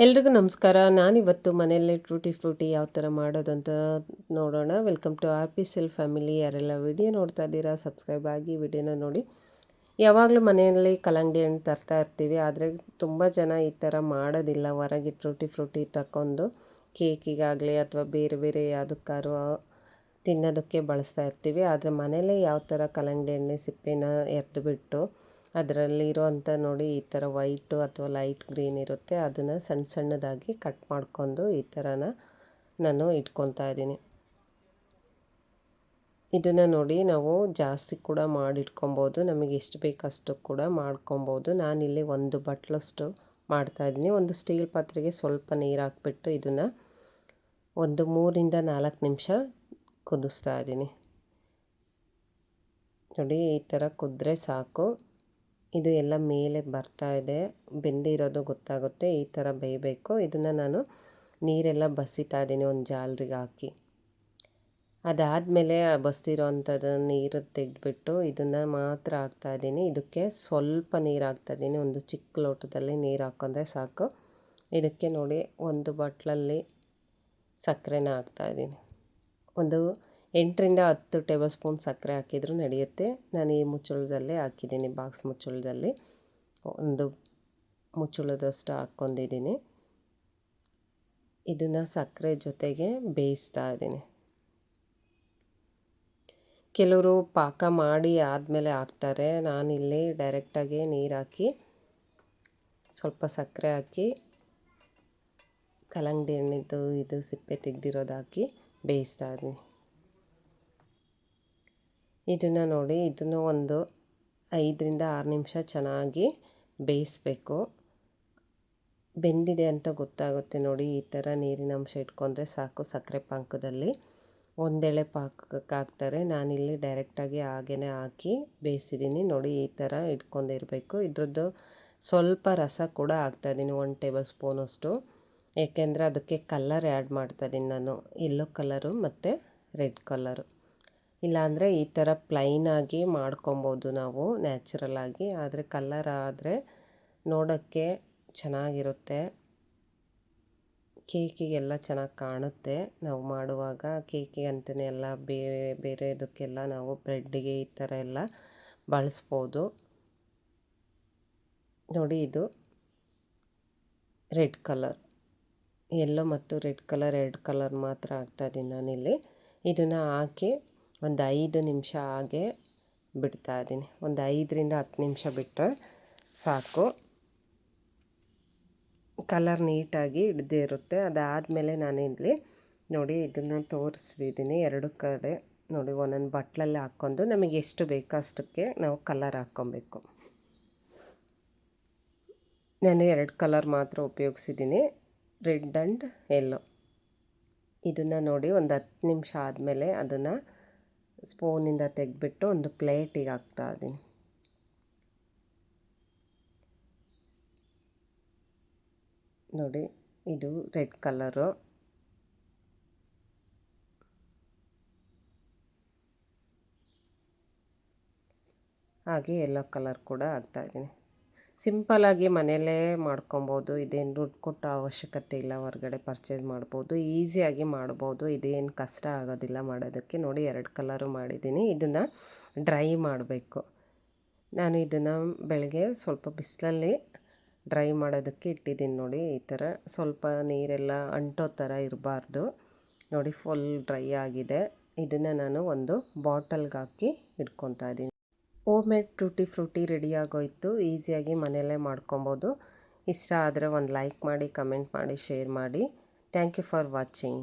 ಎಲ್ರಿಗೂ ನಮಸ್ಕಾರ. ನಾನಿವತ್ತು ಮನೆಯಲ್ಲೇ ಟೂಟಿ ಫ್ರೂಟಿ ಯಾವ ಥರ ಮಾಡೋದಂತ ನೋಡೋಣ. Welcome to RP family. ಯಾರೆಲ್ಲ ವಿಡಿಯೋ ನೋಡ್ತಾ ಇದ್ದೀರಾ ಸಬ್ಸ್ಕ್ರೈಬ್ ಆಗಿ ವಿಡಿಯೋನ ನೋಡಿ. ಯಾವಾಗಲೂ ಮನೆಯಲ್ಲಿ ಕಲ್ಲಂಗಡಿ ಹಣ್ಣು ತರ್ತಾ ಇರ್ತೀವಿ, ಆದರೆ ತುಂಬ ಜನ ಈ ಥರ ಮಾಡೋದಿಲ್ಲ. ಹೊರಗೆ ಟೂಟಿ ಫ್ರೂಟಿ ತಗೊಂಡು ಕೇಕಿಗಾಗಲಿ ಅಥವಾ ಬೇರೆ ಬೇರೆ ಯಾವುದಕ್ಕಾದ್ರೂ ತಿನ್ನೋದಕ್ಕೆ ಬಳಸ್ತಾ ಇರ್ತೀವಿ. ಆದರೆ ಮನೆಯಲ್ಲೇ ಯಾವ ಥರ ಕಲ್ಲಂಗಡಿ ಹಣ್ಣು ಸಿಪ್ಪೆನ ಎರೆದುಬಿಟ್ಟು ಅದರಲ್ಲಿರೋವಂಥ ನೋಡಿ ಈ ಥರ ವೈಟು ಅಥವಾ ಲೈಟ್ ಗ್ರೀನ್ ಇರುತ್ತೆ, ಅದನ್ನು ಸಣ್ಣ ಸಣ್ಣದಾಗಿ ಕಟ್ ಮಾಡ್ಕೊಂಡು ಈ ಥರನ ನಾನು ಇಟ್ಕೊತಾ ಇದ್ದೀನಿ. ಇದನ್ನು ನೋಡಿ ನಾವು ಜಾಸ್ತಿ ಕೂಡ ಮಾಡಿಟ್ಕೊಬೋದು, ನಮಗೆ ಎಷ್ಟು ಬೇಕಷ್ಟು ಕೂಡ ಮಾಡ್ಕೊಬೋದು. ನಾನಿಲ್ಲಿ ಒಂದು ಬಟ್ಲಷ್ಟು ಮಾಡ್ತಾಯಿದ್ದೀನಿ. ಒಂದು ಸ್ಟೀಲ್ ಪಾತ್ರೆಗೆ ಸ್ವಲ್ಪ ನೀರು ಹಾಕ್ಬಿಟ್ಟು ಇದನ್ನು ಒಂದು 3-4 ನಿಮಿಷ ಕುದಿಸ್ತಾ ಇದ್ದೀನಿ. ನೋಡಿ ಈ ಥರ ಕುದ್ರೆ ಸಾಕು. ಇದು ಎಲ್ಲ ಮೇಲೆ ಬರ್ತಾ ಇದೆ, ಬೆಂದಿರೋದು ಗೊತ್ತಾಗುತ್ತೆ. ಈ ಥರ ಬೇಯಬೇಕು. ಇದನ್ನು ನಾನು ನೀರೆಲ್ಲ ಬಸಿತಾ ಇದ್ದೀನಿ ಒಂದು ಜಾಲರಿಗೆ ಹಾಕಿ. ಅದಾದಮೇಲೆ ಬಸ್ತಿರೋ ಅಂಥದ್ದು ನೀರು ತೆಗೆದುಬಿಟ್ಟು ಇದನ್ನು ಮಾತ್ರ ಹಾಕ್ತಾಯಿದ್ದೀನಿ. ಇದಕ್ಕೆ ಸ್ವಲ್ಪ ನೀರು ಹಾಕ್ತಾಯಿದ್ದೀನಿ, ಒಂದು ಚಿಕ್ಕ ಲೋಟದಲ್ಲಿ ನೀರು ಹಾಕ್ಕೊಂಡ್ರೆ ಸಾಕು. ಇದಕ್ಕೆ ನೋಡಿ ಒಂದು ಬಟ್ಲಲ್ಲಿ ಸಕ್ಕರೆನ ಹಾಕ್ತಾಯಿದ್ದೀನಿ. ಒಂದು 8-10 ಟೇಬಲ್ ಸ್ಪೂನ್ ಸಕ್ಕರೆ ಹಾಕಿದರೂ ನಡೆಯುತ್ತೆ. ನಾನು ಈ ಮುಚ್ಚಳದಲ್ಲೇ ಹಾಕಿದ್ದೀನಿ, ಬಾಕ್ಸ್ ಮುಚ್ಚಳದಲ್ಲಿ ಒಂದು ಮುಚ್ಚಳದಷ್ಟು ಹಾಕ್ಕೊಂಡಿದ್ದೀನಿ. ಇದನ್ನು ಸಕ್ಕರೆ ಜೊತೆಗೆ ಬೇಯಿಸ್ತಾ ಇದ್ದೀನಿ. ಕೆಲವರು ಪಾಕ ಮಾಡಿ ಆದಮೇಲೆ ಹಾಕ್ತಾರೆ, ನಾನಿಲ್ಲಿ ಡೈರೆಕ್ಟಾಗಿ ನೀರು ಹಾಕಿ ಸ್ವಲ್ಪ ಸಕ್ಕರೆ ಹಾಕಿ ಕಲ್ಲಂಗಡಿ ಹಣ್ಣಿದ್ದು ಇದು ಸಿಪ್ಪೆ ತೆಗೆದಿರೋದು ಹಾಕಿ ಬೇಯಿಸ್ತಾ ಇದ್ದೀನಿ. ಇದನ್ನು ನೋಡಿ ಇದನ್ನು ಒಂದು 5-6 ನಿಮಿಷ ಚೆನ್ನಾಗಿ ಬೇಯಿಸಬೇಕು. ಬೆಂದಿದೆ ಅಂತ ಗೊತ್ತಾಗುತ್ತೆ ನೋಡಿ. ಈ ಥರ ನೀರಿನ ಅಂಶ ಇಟ್ಕೊಂಡ್ರೆ ಸಾಕು. ಸಕ್ಕರೆ ಪಾಕದಲ್ಲಿ ಒಂದೆಳೆ ಪಾಕಕ್ಕೆ ಹಾಕ್ತಾರೆ, ನಾನಿಲ್ಲಿ ಡೈರೆಕ್ಟಾಗಿ ಹಾಗೇ ಹಾಕಿ ಬೇಯಿಸಿದ್ದೀನಿ. ನೋಡಿ ಈ ಥರ ಇಟ್ಕೊಂಡಿರಬೇಕು. ಇದ್ರದ್ದು ಸ್ವಲ್ಪ ರಸ ಕೂಡ ಹಾಕ್ತಾಯಿದ್ದೀನಿ, 1 ಟೇಬಲ್ ಸ್ಪೂನಷ್ಟು. ಏಕೆಂದರೆ ಅದಕ್ಕೆ ಕಲ್ಲರ್ ಆ್ಯಡ್ ಮಾಡ್ತಾಯಿದ್ದೀನಿ ನಾನು, ಯೆಲ್ಲೋ ಕಲರು ಮತ್ತು ರೆಡ್ ಕಲರು. ಇಲ್ಲಾಂದರೆ ಈ ಥರ ಪ್ಲೈನಾಗಿ ಮಾಡ್ಕೊಬೋದು ನಾವು ನ್ಯಾಚುರಲಾಗಿ. ಆದರೆ ಕಲ್ಲರ್ ಆದರೆ ನೋಡೋಕ್ಕೆ ಚೆನ್ನಾಗಿರುತ್ತೆ, ಕೇಕಿಗೆಲ್ಲ ಚೆನ್ನಾಗಿ ಕಾಣುತ್ತೆ. ನಾವು ಮಾಡುವಾಗ ಕೇಕಿಗೆ ಅಂತಲೇ ಎಲ್ಲ ಬೇರೆ ಬೇರೆ ಇದಕ್ಕೆಲ್ಲ ನಾವು ಬ್ರೆಡ್ಡಿಗೆ ಈ ಥರ ಎಲ್ಲ ಬಳಸ್ಬೋದು. ನೋಡಿ ಇದು ರೆಡ್ ಕಲರ್, ಯೆಲ್ಲೋ ಮತ್ತು ರೆಡ್ ಕಲರ್ 2 ಕಲರ್ ಮಾತ್ರ ಹಾಕ್ತಾಯಿದ್ದೀನಿ ನಾನಿಲ್ಲಿ. ಇದನ್ನು ಹಾಕಿ ಒಂದು 5 ನಿಮಿಷ ಹಾಗೆ ಬಿಡ್ತಾಯಿದ್ದೀನಿ. ಒಂದು 5-10 ನಿಮಿಷ ಬಿಟ್ಟರೆ ಸಾಕು. ಕಲರ್ ನೀಟಾಗಿ ಹಿಡ್ದೇ ಇರುತ್ತೆ. ಅದಾದಮೇಲೆ ನಾನಿಲ್ಲಿ ನೋಡಿ ಇದನ್ನು ತೋರಿಸಿದ್ದೀನಿ 2 ಕಡೆ ನೋಡಿ ಒಂದೊಂದು ಬಟ್ಲಲ್ಲಿ ಹಾಕ್ಕೊಂಡು ನಮಗೆ ಎಷ್ಟು ಬೇಕೋ ಅಷ್ಟಕ್ಕೆ ನಾವು ಕಲರ್ ಹಾಕ್ಕೊಬೇಕು. ನಾನು 2 ಕಲರ್ ಮಾತ್ರ ಉಪಯೋಗಿಸಿದ್ದೀನಿ, ರೆಡ್ ಆ್ಯಂಡ್ ಯೆಲ್ಲೋ. ಇದನ್ನು ನೋಡಿ ಒಂದು 10 ನಿಮಿಷ ಆದಮೇಲೆ ಅದನ್ನು ಸ್ಪೂನಿಂದ ತೆಗೆದ್ಬಿಟ್ಟು ಒಂದು ಪ್ಲೇಟಿಗೆ ಹಾಕ್ತಾಯಿದ್ದೀನಿ. ನೋಡಿ ಇದು ರೆಡ್ ಕಲರು, ಹಾಗೆ ಯೆಲ್ಲೋ ಕಲರ್ ಕೂಡ ಹಾಕ್ತಾಯಿದ್ದೀನಿ. ಸಿಂಪಲಾಗಿ ಮನೆಯಲ್ಲೇ ಮಾಡ್ಕೊಬೋದು, ಇದೇನು ದುಡ್ಡು ಕೊಟ್ಟೋ ಅವಶ್ಯಕತೆ ಇಲ್ಲ, ಹೊರಗಡೆ ಪರ್ಚೇಸ್ ಮಾಡ್ಬೋದು, ಈಸಿಯಾಗಿ ಮಾಡ್ಬೋದು. ಇದೇನು ಕಷ್ಟ ಆಗೋದಿಲ್ಲ ಮಾಡೋದಕ್ಕೆ. ನೋಡಿ 2 ಕಲರು ಮಾಡಿದ್ದೀನಿ. ಇದನ್ನು ಡ್ರೈ ಮಾಡಬೇಕು. ನಾನು ಇದನ್ನು ಬೆಳಗ್ಗೆ ಸ್ವಲ್ಪ ಬಿಸಿಲಲ್ಲಿ ಡ್ರೈ ಮಾಡೋದಕ್ಕೆ ಇಟ್ಟಿದ್ದೀನಿ. ನೋಡಿ ಈ ಥರ ಸ್ವಲ್ಪ ನೀರೆಲ್ಲ ಅಂಟೋ ಥರ ಇರಬಾರ್ದು. ನೋಡಿ ಫುಲ್ ಡ್ರೈ ಆಗಿದೆ. ಇದನ್ನು ನಾನು ಒಂದು ಬಾಟಲ್ಗೆ ಹಾಕಿ ಇಟ್ಕೊತಾ ಇದ್ದೀನಿ. Home made tutti Frooti ready ಆಗೋಯ್ತು. ಈಸಿಯಾಗಿ ಮನೆಯಲ್ಲೇ ಮಾಡ್ಕೊಬೋದು. ಇಷ್ಟ ಆದರೆ ಒಂದು ಲೈಕ್ ಮಾಡಿ, ಕಮೆಂಟ್ ಮಾಡಿ, ಶೇರ್ ಮಾಡಿ. Thank you for watching.